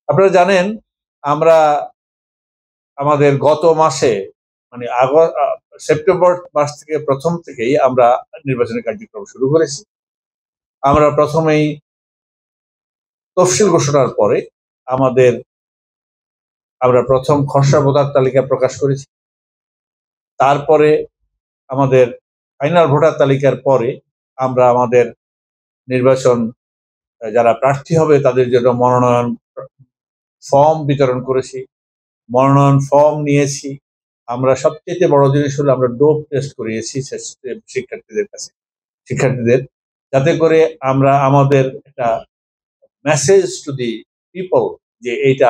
আপনারা জানেন আমরা আমাদের গত মাসে মানে সেপ্টেম্বর মাস থেকে প্রথম থেকেই আমরা নির্বাচনী কার্যক্রম শুরু করেছি। আমরা প্রথমেই তফসিল ঘোষণার পরে আমাদের আমরা প্রথম খসড়া ভোটার তালিকা প্রকাশ করেছি। তারপরে আমাদের ফাইনাল ভোটার তালিকার পরে আমরা আমাদের নির্বাচন যারা প্রার্থী হবে তাদের জন্য মনোনয়ন ফর্ম বিতরণ করেছি, মনোনয়ন ফর্ম নিয়েছি। আমরা সবচেয়ে বড় জিনিস হলো আমরা ডোপ টেস্ট করিয়েছি শিক্ষার্থীদের, যাতে করে আমরা আমাদের একটা মেসেজ টু দি পিপল যে এইটা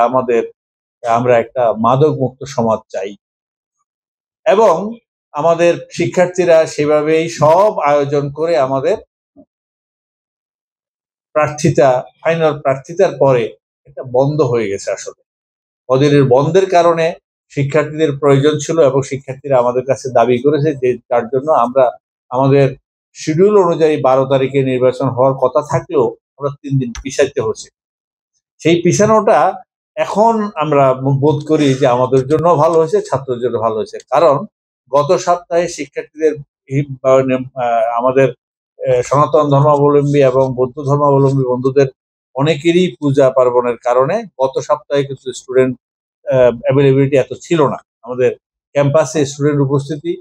আমরা একটা মাদক মুক্ত সমাজ চাই। এবং আমাদের শিক্ষার্থীরা সেভাবেই সব আয়োজন করে আমাদের ফাইনাল প্রার্থিতার পরে এটা বন্ধ হয়ে গেছে। আসলে ওদের বন্ধের কারণে শিক্ষার্থীদের প্রয়োজন ছিল এবং শিক্ষার্থীরা আমাদের কাছে দাবি করেছে যে যার জন্য আমরা আমাদের শিডিউল অনুযায়ী 12 তারিখে নির্বাচন হওয়ার কথা থাকলেও আমরা 3 দিন পিছাইতে হচ্ছে। সেই পিছানোটা এখন আমরা বোধ করি যে আমাদের জন্য ভালো হয়েছে, ছাত্রদের জন্য ভালো হয়েছে। কারণ গত সপ্তাহে শিক্ষার্থীদের আমাদের সনাতন ধর্মাবলম্বী এবং বৌদ্ধ ধর্মাবলম্বী বন্ধুদের অনেকেরই পূজা পার্বণের কারণে গত সপ্তাহে কিছু স্টুডেন্ট অ্যাভেলেবিলিটি এত ছিল না। আমাদের ক্যাম্পাসে স্টুডেন্ট উপস্থিতি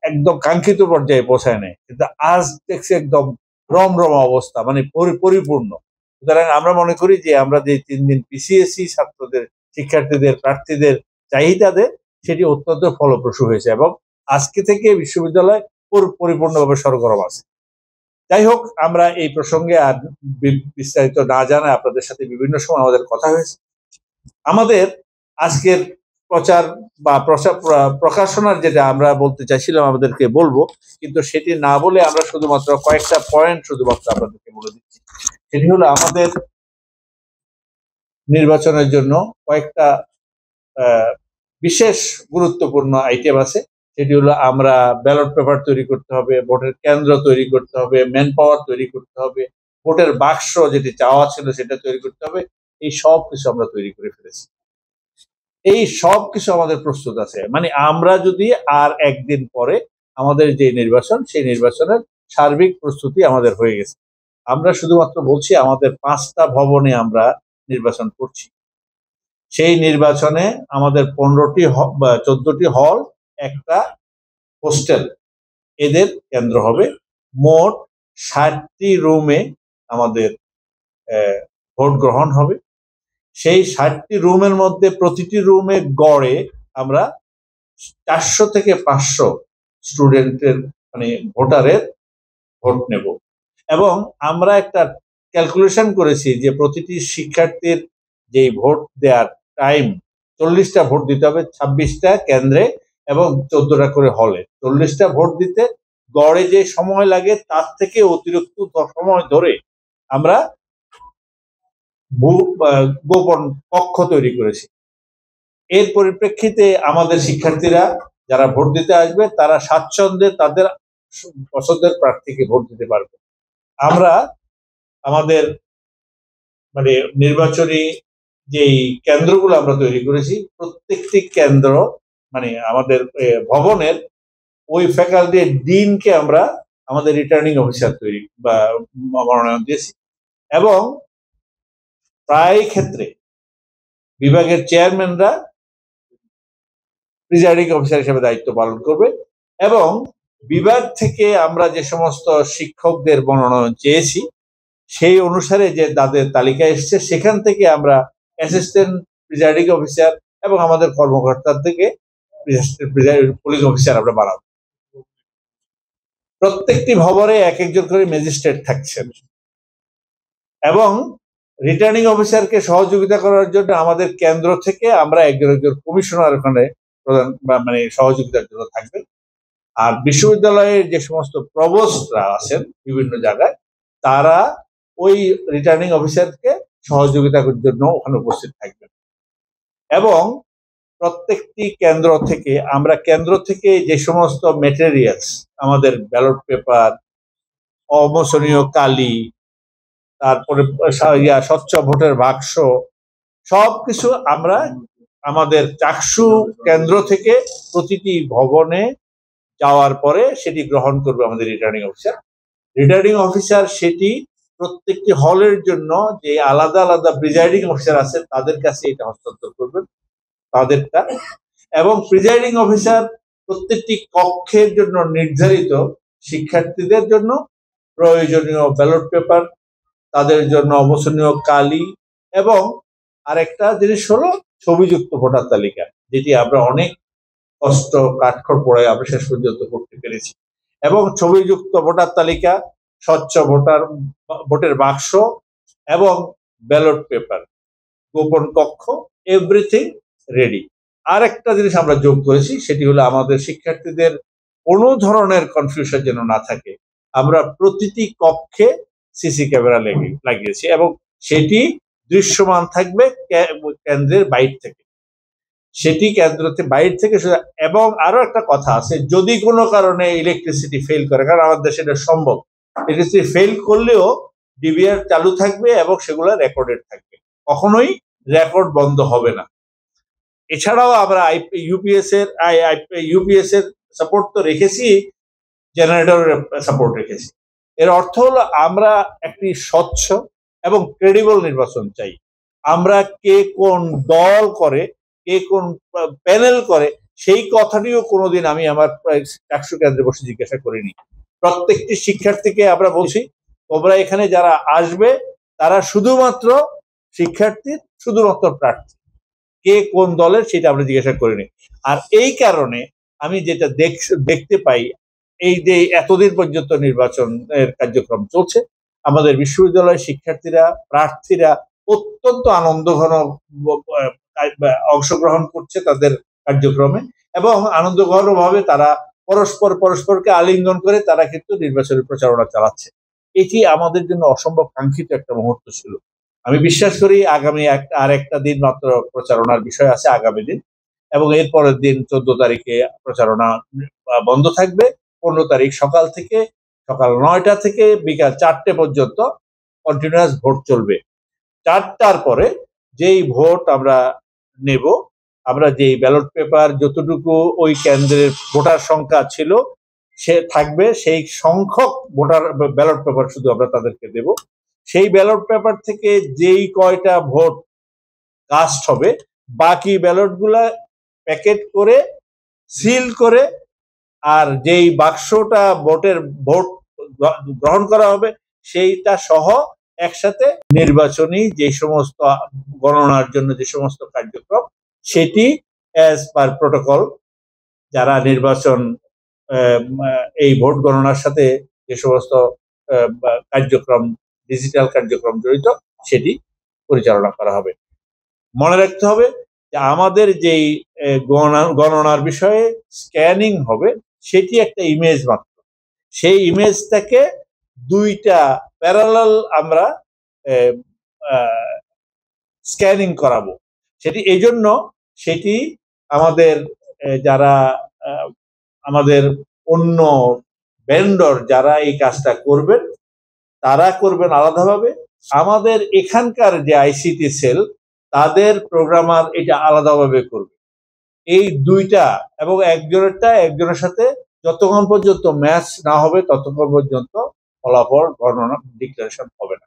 একদম কাঙ্ক্ষিত পর্যায়ে পৌঁছায় নেয়, কিন্তু আজ দেখছি একদম রমরমা অবস্থা, মানে পরিপূর্ণ। সুতরাং আমরা মনে করি যে আমরা যে 3 দিন পিছিয়েছি ছাত্রদের, শিক্ষার্থীদের, প্রার্থীদের চাহিদাতে, সেটি অত্যন্ত ফলপ্রসূ হয়েছে এবং আজকে থেকে বিশ্ববিদ্যালয় পরিপূর্ণভাবে সরগরম আছে। যাই হোক, আমরা এই প্রসঙ্গে আর বিস্তারিত না জানায় আপনাদের সাথে বিভিন্ন সময় আমাদের কথা হয়েছে। আমাদের আজকের প্রচার বা প্রকাশনার যেটা আমরা বলতে চাইছিলাম আমাদেরকে বলবো, কিন্তু সেটি না বলে আমরা শুধুমাত্র কয়েকটা পয়েন্ট শুধুমাত্র আপনাদেরকে বলে দিচ্ছি। সেটি হলো আমাদের নির্বাচনের জন্য কয়েকটা বিশেষ গুরুত্বপূর্ণ আইটেম আছে। সেটি হলো আমরা ব্যালট পেপার তৈরি করতে হবে, ভোটের কেন্দ্র তৈরি করতে হবে, ম্যান পাওয়ার তৈরি করতে হবে, ভোটের বাক্স যেটি চাওয়া ছিল সেটা তৈরি করতে হবে। এই সব কিছু আমরা তৈরি করে ফেলেছি। এই সব কিছু আমাদের প্রস্তুত আছে। মানে আমরা যদি আর একদিন পরে আমাদের যে নির্বাচন, সেই নির্বাচনের সার্বিক প্রস্তুতি আমাদের হয়ে গেছে। আমরা শুধুমাত্র বলছি আমাদের 5টা ভবনে আমরা নির্বাচন করছি। সেই নির্বাচনে আমাদের 15টি বা 14টি হল, একটা হোস্টেল এদের কেন্দ্র হবে। মোট 60টি রুমে আমাদের ভোট গ্রহণ হবে। সেই 60টি রুমের মধ্যে প্রতিটি রুমে গড়ে আমরা 400 থেকে 500 স্টুডেন্টের মানে ভোটারের ভোট নেব। এবং আমরা একটা ক্যালকুলেশন করেছি যে প্রতিটি শিক্ষার্থীর যে ভোট দেওয়ার টাইম, 40টা ভোট দিতে হবে 26টা কেন্দ্রে এবং 14টা করে হলে। 40টা ভোট দিতে গড়ে যে সময় লাগে তার থেকে অতিরিক্ত সময় ধরে আমরা গোপন কক্ষ তৈরি করেছি। এর পরিপ্রেক্ষিতে আমাদের শিক্ষার্থীরা যারা ভোট দিতে আসবে তারা স্বাচ্ছন্দ্যে তাদের পছন্দের প্রার্থীকে ভোট দিতে পারবে। আমরা আমাদের মানে নির্বাচনী যেই কেন্দ্রগুলো আমরা তৈরি করেছি, প্রত্যেকটি কেন্দ্র মানে আমাদের ভবনের ওই ফ্যাকাল্টির ডিনকে আমরা আমাদের রিটার্নিং অফিসার তৈরি বা মনোনয়ন দিয়েছি। এবং প্রায় ক্ষেত্রে বিভাগের চেয়ারম্যানরা প্রিজাইডিং অফিসার হিসেবে দায়িত্ব পালন করবে। এবং বিভাগ থেকে আমরা যে সমস্ত শিক্ষকদের মনোনয়ন চেয়েছি সেই অনুসারে যে তাদের তালিকা এসছে, সেখান থেকে আমরা অ্যাসিস্ট্যান্ট প্রিজাইডিং অফিসার এবং আমাদের কর্মকর্তার থেকে পুলিশ অফিসার আমরা বাড়াবো। প্রত্যেকটি ভবনে এক একজন করে ম্যাজিস্ট্রেট থাকছেন এবং রিটার্নিং অফিসারকে সহযোগিতা করার জন্য আমাদের কেন্দ্র থেকে আমরা একজন কমিশনার ওখানে প্রধান মানে সহযোগিতার জন্য থাকবেন। আর বিশ্ববিদ্যালয়ের যে সমস্ত প্রভোস্টরা আছেন বিভিন্ন জায়গায়, তারা ওই রিটার্নিং অফিসারকে সহযোগিতার জন্য ওখানে উপস্থিত থাকবেন। এবং প্রত্যেকটি কেন্দ্র থেকে যে সমস্ত মেটেরিয়ালস, আমাদের ব্যালট পেপার, অমোচনীয় কালি, তারপরে স্বচ্ছ ভোটের বাক্স, সবকিছু আমরা আমাদের চাকসু কেন্দ্র থেকে প্রতিটি ভবনে যাওয়ার পরে সেটি গ্রহণ করবে আমাদের রিটার্নিং অফিসার। রিটার্নিং অফিসার সেটি প্রত্যেকটি হলের জন্য যে আলাদা আলাদা প্রিজাইডিং অফিসার আছে তাদের কাছে এটা হস্তান্তর করবেন তাদেরটা, এবং প্রিজাইডিং অফিসার প্রত্যেকটি কক্ষের জন্য নির্ধারিত শিক্ষার্থীদের জন্য প্রয়োজনীয় ব্যালট পেপার, তাদের জন্য অবসনীয় কালি, এবং আরেকটা জিনিস হলো ছবিযুক্ত ভোটার তালিকা, যেটি আমরা অনেক কষ্ট কাঠখড় পড়ে আমরা শেষ পর্যন্ত করতে পেরেছি। এবং ছবিযুক্ত ভোটার তালিকা, স্বচ্ছ ভোটের বাক্স এবং ব্যালট পেপার, গোপন কক্ষ, এভরিথিং রেডি। আর একটা জিনিস আমরা যোগ করেছি, সেটি হলো আমাদের শিক্ষার্থীদের কোনো ধরনের কনফিউশন যেন না থাকে, আমরা প্রতিটি কক্ষে সিসি ক্যামেরা লাগিয়েছি এবং সেটি দৃশ্যমান থাকবে কেন্দ্রের বাইরে থেকে, সেটি কেন্দ্রতে বাইরে থেকে। এবং আরো একটা কথা আছে, যদি কোনো কারণে ইলেকট্রিসিটি ফেল করে, কারণ আমাদের দেশে এটা সম্ভব, ইলেকট্রিসিটি ফেল করলেও ডিভিআর চালু থাকবে এবং সেগুলো রেকর্ডেড থাকবে, কখনোই রেকর্ড বন্ধ হবে না। এছাড়াও আমরা ইউপিএস এর সাপোর্ট তো রেখেছি, জেনারেটরের সাপোর্ট রেখেছি। এর অর্থ হলো আমরা একটি স্বচ্ছ এবং ক্রেডিবল নির্বাচন চাই। আমরা কে কোন দল করে, কে কোন প্যানেল করে, সেই কথাটিও কোনোদিন আমি আমার চাকসু কেন্দ্রে বসে জিজ্ঞাসা করিনি। প্রত্যেকটি শিক্ষার্থীকে আমরা বলছি, তোমরা এখানে যারা আসবে তারা শুধুমাত্র শিক্ষার্থী, শুধুমাত্র প্রার্থী, কে কোন দলের সেটা আমরা জিজ্ঞাসা করিনি। আর এই কারণে আমি যেটা দেখতে পাই, এই যে এতদিন পর্যন্ত নির্বাচনের কার্যক্রম চলছে, আমাদের বিশ্ববিদ্যালয়ের শিক্ষার্থীরা, প্রার্থীরা অত্যন্ত আনন্দঘন অংশগ্রহণ করছে তাদের কার্যক্রমে, এবং আনন্দঘন ভাবে তারা পরস্পরকে আলিঙ্গন করে তারা কিন্তু নির্বাচনের প্রচারণা চালাচ্ছে। এটি আমাদের জন্য অসম্ভব কাঙ্ক্ষিত একটা মুহূর্ত ছিল। আমি বিশ্বাস করি আগামী আর একটা দিন মাত্র প্রচারণার বিষয় আছে, আগামী দিন, এবং এরপরের দিন 14 তারিখে প্রচারণা বন্ধ থাকবে। 15 তারিখ সকাল 9টা থেকে বিকাল 4টে পর্যন্ত কন্টিনিউয়াস ভোট চলবে। 4টার পরে যেই ভোট আমরা নেব, আমরা যেই ব্যালট পেপার যতটুকু ওই কেন্দ্রের ভোটার সংখ্যা ছিল সে থাকবে, সেই সংখ্যক ভোটার ব্যালট পেপার শুধু আমরা তাদেরকে দেব। সেই ব্যালট পেপার থেকে যেই কয়টা ভোট কাস্ট হবে, বাকি ব্যালট গুলা প্যাকেট করে সিল করে, আর যেই বাক্সটা ভোট গ্রহণ করা হবে সেইটা সহ একসাথে নির্বাচনী যে সমস্ত গণনার জন্য যে সমস্ত কার্যক্রম, সেটি অ্যাজ পার প্রোটোকল, যারা নির্বাচন এই ভোট গণনার সাথে যে সমস্ত কার্যক্রম, ডিজিটাল কার্যক্রম জড়িত, সেটি পরিচালনা করা হবে। মনে রাখতে হবে যে আমাদের যেই গণনার বিষয়ে স্ক্যানিং হবে, সেটি একটা ইমেজ মাত্র। সেই ইমেজটাকে দুইটা প্যারালাল আমরা স্ক্যানিং করাবো। সেটি এই জন্য, সেটি আমাদের যারা আমাদের অন্য ভেন্ডর যারা এই কাজটা করবেন, তারা করবেন আলাদাভাবে। আমাদের এখানকার যে আইসিটি সেল, তাদের প্রোগ্রামার এটা আলাদাভাবে করবে। এই দুইটা, এবং একজনের সাথে যতক্ষণ পর্যন্ত ম্যাচ না হবে ততক্ষণ পর্যন্ত ফলাফল গণনা ডিক্লারেশন হবে না।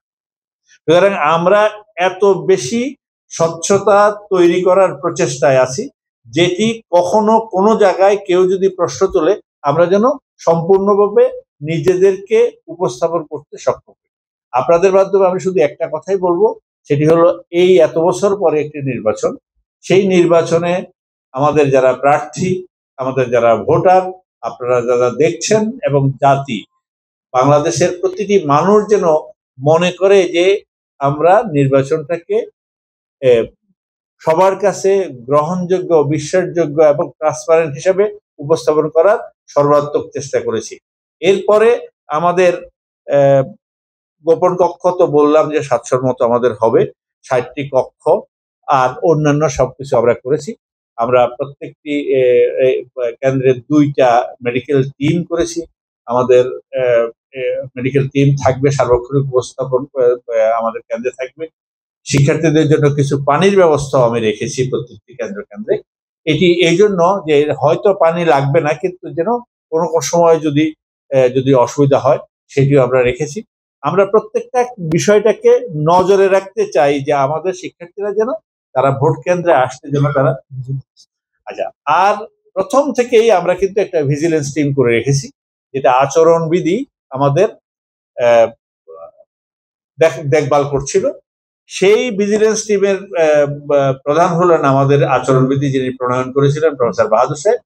সুতরাং আমরা এত বেশি স্বচ্ছতা তৈরি করার প্রচেষ্টায় আছি, যেটি কখনো কোনো জায়গায় কেউ যদি প্রশ্ন তোলে, আমরা যেন সম্পূর্ণভাবে নিজেদেরকে উপস্থাপন করতে সক্ষম। আপনাদের মাধ্যমে আমি শুধু একটা কথাই বলবো, সেটি হলো এই এত বছর পরে একটি নির্বাচন, সেই নির্বাচনে আমাদের যারা প্রার্থী, আমাদের যারা ভোটার, আপনারা যারা দেখছেন, এবং জাতি, বাংলাদেশের প্রতিটি মানুষ যেন মনে করে যে আমরা নির্বাচনটাকে সবার কাছে গ্রহণযোগ্য, বিশ্বাসযোগ্য এবং ট্রান্সপারেন্ট হিসেবে উপস্থাপন করার সর্বাত্মক চেষ্টা করেছি। এরপরে আমাদের গোপন কক্ষ তো বললাম যে 700-র মতো আমাদের হবে, 60টি কক্ষ, আর অন্যান্য সবকিছু আমরা করেছি। আমরা প্রত্যেকটি কেন্দ্রের 2টা মেডিকেল টিম করেছি। আমাদের মেডিকেল টিম থাকবে, সার্বক্ষণিক উপস্থাপন আমাদের কেন্দ্রে থাকবে। শিক্ষার্থীদের জন্য কিছু পানির ব্যবস্থাও আমি রেখেছি প্রত্যেকটি কেন্দ্রে। এটি এই জন্য যে হয়তো পানি লাগবে না, কিন্তু যেন কোনো সময় যদি অসুবিধা হয় সেটিও আমরা রেখেছি। আমরা প্রত্যেকটা বিষয়টাকে নজরে রাখতে চাই যে আমাদের শিক্ষার্থীরা যেন তারা ভোট কেন্দ্রে আসতে যেন তারা আচ্ছা। আর প্রথম থেকেই আমরা কিন্তু একটা ভিজিলেন্স টিম করে রেখেছি, যেটা আচরণবিধি আমাদের দেখভাল করছিল। সেই ভিজিলেন্স টিমের প্রধান হলেন আমাদের আচরণবিধি যিনি প্রণয়ন করেছিলেন প্রফেসর বাহাদুর সাহেব।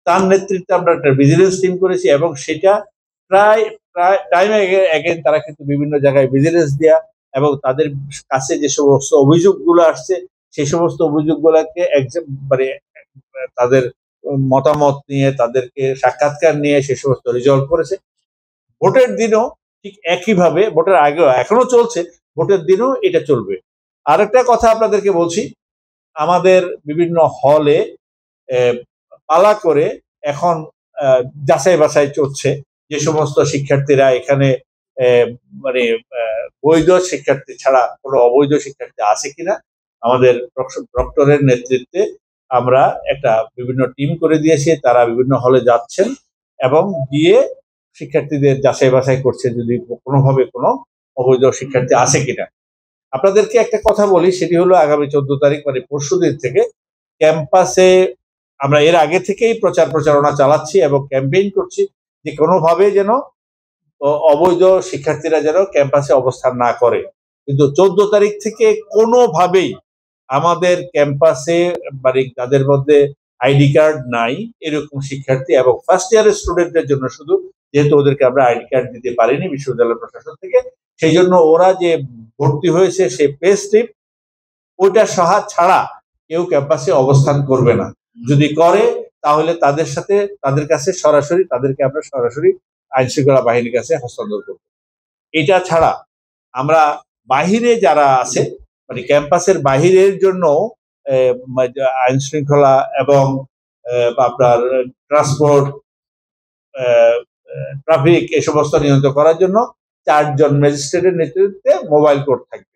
তার নেতৃত্বে আমরা একটা ভিজিলেন্স টিম করেছি এবং সেটা প্রায় টাইম এগেন তারা কিন্তু বিভিন্ন জায়গায় ভিজিলেন্স দেয়া এবং তাদের কাছে যে সমস্ত অভিযোগগুলো আসছে সেই সমস্ত অভিযোগগুলোকে মানে তাদের মতামত নিয়ে তাদেরকে সাক্ষাৎকার নিয়ে সে সমস্ত রিজলভ করেছে। ভোটের দিনও ঠিক একইভাবে, ভোটের আগেও এখনো চলছে, ভোটের দিনও এটা চলবে। আরেকটা কথা আপনাদেরকে বলছি, আমাদের বিভিন্ন হলে পালা করে এখন যাচাই বাছাই চলছে যে সমস্ত শিক্ষার্থীরা এখানে মানে বৈধ শিক্ষার্থী ছাড়া কোনো অবৈধ শিক্ষার্থী আছে কিনা। আমাদের প্রক্টরের নেতৃত্বে আমরা একটা বিভিন্ন টিম করে দিয়েছি, তারা বিভিন্ন হলে যাচ্ছেন এবং গিয়ে শিক্ষার্থীদের যাচাই বাছাই করছে যদি কোনোভাবে কোনো অবৈধ শিক্ষার্থী আছে কিনা। আপনাদেরকে একটা কথা বলি, সেটি হলো আগামী 14 তারিখ মানে পরশুদিন থেকে ক্যাম্পাসে আমরা এর আগে থেকেই প্রচারণা চালাচ্ছি এবং ক্যাম্পেইন করছি যে কোনোভাবে যেন অবৈধ শিক্ষার্থীরা যেন ক্যাম্পাসে অবস্থান না করে। কিন্তু 14 তারিখ থেকে কোনোভাবেই আমাদের ক্যাম্পাসে মানে তাদের মধ্যে আইডি কার্ড নাই এরকম শিক্ষার্থী এবং ফার্স্ট ইয়ারের স্টুডেন্টদের জন্য শুধু, যেহেতু ওদেরকে আমরা আইডি কার্ড দিতে পারিনি বিশ্ববিদ্যালয় প্রশাসন থেকে, সেই জন্য ওরা যে ভর্তি হয়েছে সে পে স্লিপ ওইটা ছাড়া কেউ ক্যাম্পাসে অবস্থান করবে না। যদি করে তাহলে তাদের কাছে তাদেরকে আমরা সরাসরি আইন শৃঙ্খলা বাহিনীর কাছে হস্তান্তর করব। এটা ছাড়া আমরা বাহিরে যারা আছে মানে ক্যাম্পাসের বাহিরের জন্য আইন শৃঙ্খলা এবং আপনার ট্রান্সপোর্ট, ট্রাফিক এই সমস্ত নিয়ন্ত্রণ করার জন্য 4 জন ম্যাজিস্ট্রেটের নেতৃত্বে মোবাইল কোর্ট থাকবে।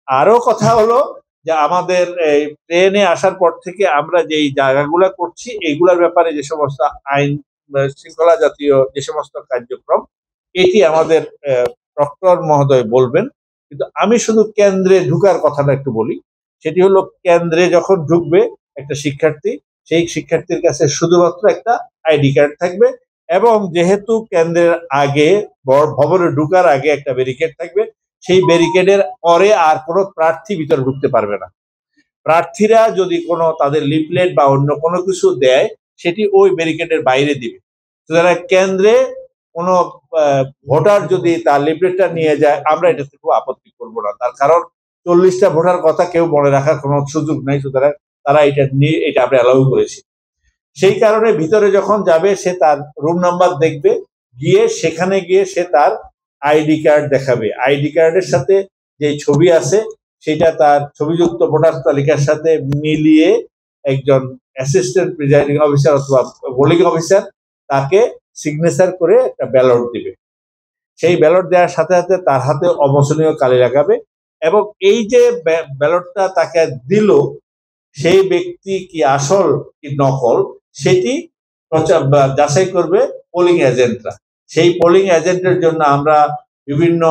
আরো কথা হলো যে আমাদের এই ট্রেনে আসার পর থেকে আমরা যেই জায়গাগুলো করছি এইগুলোর ব্যাপারে যে সমস্ত আইন শৃঙ্খলা জাতীয় যে সমস্ত কার্যক্রম এটি আমাদের প্রক্টর মহোদয় বলবেন। কিন্তু আমি শুধু কেন্দ্রে ঢুকার কথাটা একটু বলি, সেটি হলো কেন্দ্রে যখন ঢুকবে একটা শিক্ষার্থী, সেই শিক্ষার্থীর কাছে শুধুমাত্র একটা আইডি কার্ড থাকবে এবং যেহেতু কেন্দ্রের আগে ভবনে ঢুকার আগে একটা ব্যারিকেড থাকবে, সেই ব্যারিকেডের পরে আর কোনো প্রার্থী ভিতরে ঢুকতে পারবে না। প্রার্থীরা যদি কোনো তাদের লিফলেট বা অন্য কোনো কিছু দেয় সেটি ওই ব্যারিকেডের বাইরে দিবে। সুতরাং কেন্দ্রে কোনো ভোটার যদি তার লিফলেটটা নিয়ে যায় আমরা এটাতে খুব আপত্তি করবো না, তার কারণ 40টা ভোটার কথা কেউ মনে রাখার কোনো সুযোগ নেই, সুতরাং তারা এটা আমরা অ্যালাউ করেছি। সেই কারণে ভিতরে যখন যাবে সে তার রুম নাম্বার দেখবে, সেখানে গিয়ে সে তার আইডি কার্ড দেখাবে। আইডি কার্ডের সাথে যে ছবি আছে সেটা তার ছবিযুক্ত ভোটার তালিকার সাথে মিলিয়ে একজন অ্যাসিস্ট্যান্ট প্রিজাইডিং অফিসার অথবা পোলিং অফিসার তাকে সিগনেচার করে একটা ব্যালট দিবে। সেই ব্যালট দেওয়ার সাথে সাথে তার হাতে অবসনীয় কালি লাগাবে এবং এই যে ব্যালটটা তাকে দিল সেই ব্যক্তি কি আসল কি নকল সেটি যাচাই করবে পোলিং এজেন্টরা। সেই পোলিং এজেন্টের জন্য আমরা বিভিন্ন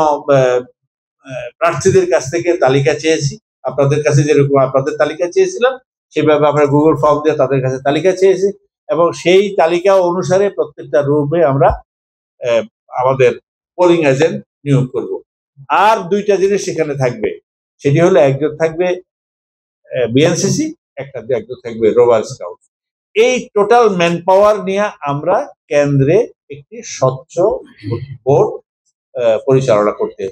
প্রার্থীদের কাছ থেকে তালিকা চেয়েছি, আপনাদের কাছে যেরকম আপনাদের তালিকা চেয়েছিলাম সেভাবে আমরা গুগল ফর্ম দিয়ে তাদের কাছে তালিকা চেয়েছি এবং সেই তালিকা অনুসারে প্রত্যেকটা রুমে আমরা আমাদের পোলিং এজেন্ট নিয়োগ করব। আর 2টা জিনিস সেখানে থাকবে, সেটি হলো একজন থাকবে বিএনসিসি, একজন থাকবে রোভার স্কাউট। এই টোটাল ম্যান পাওয়ার নিয়ে আমরা কেন্দ্রে একটি স্বচ্ছ ভোট পরিচালনা করতে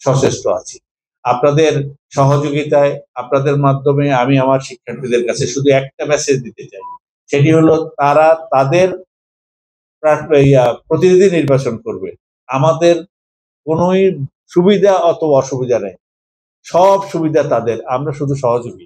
সচেষ্ট আছি। আপনাদের সহযোগিতায়, আপনাদের মাধ্যমে আমি আমার শিক্ষার্থীদের কাছে শুধু একটা মেসেজ দিতে চাই, সেটি হলো তারা তাদের প্রতিনিধি নির্বাচন করবে। আমাদের কোনোই সুবিধা অথবা অসুবিধা নেই, সব সুবিধা তাদের, আমরা শুধু সহযোগী।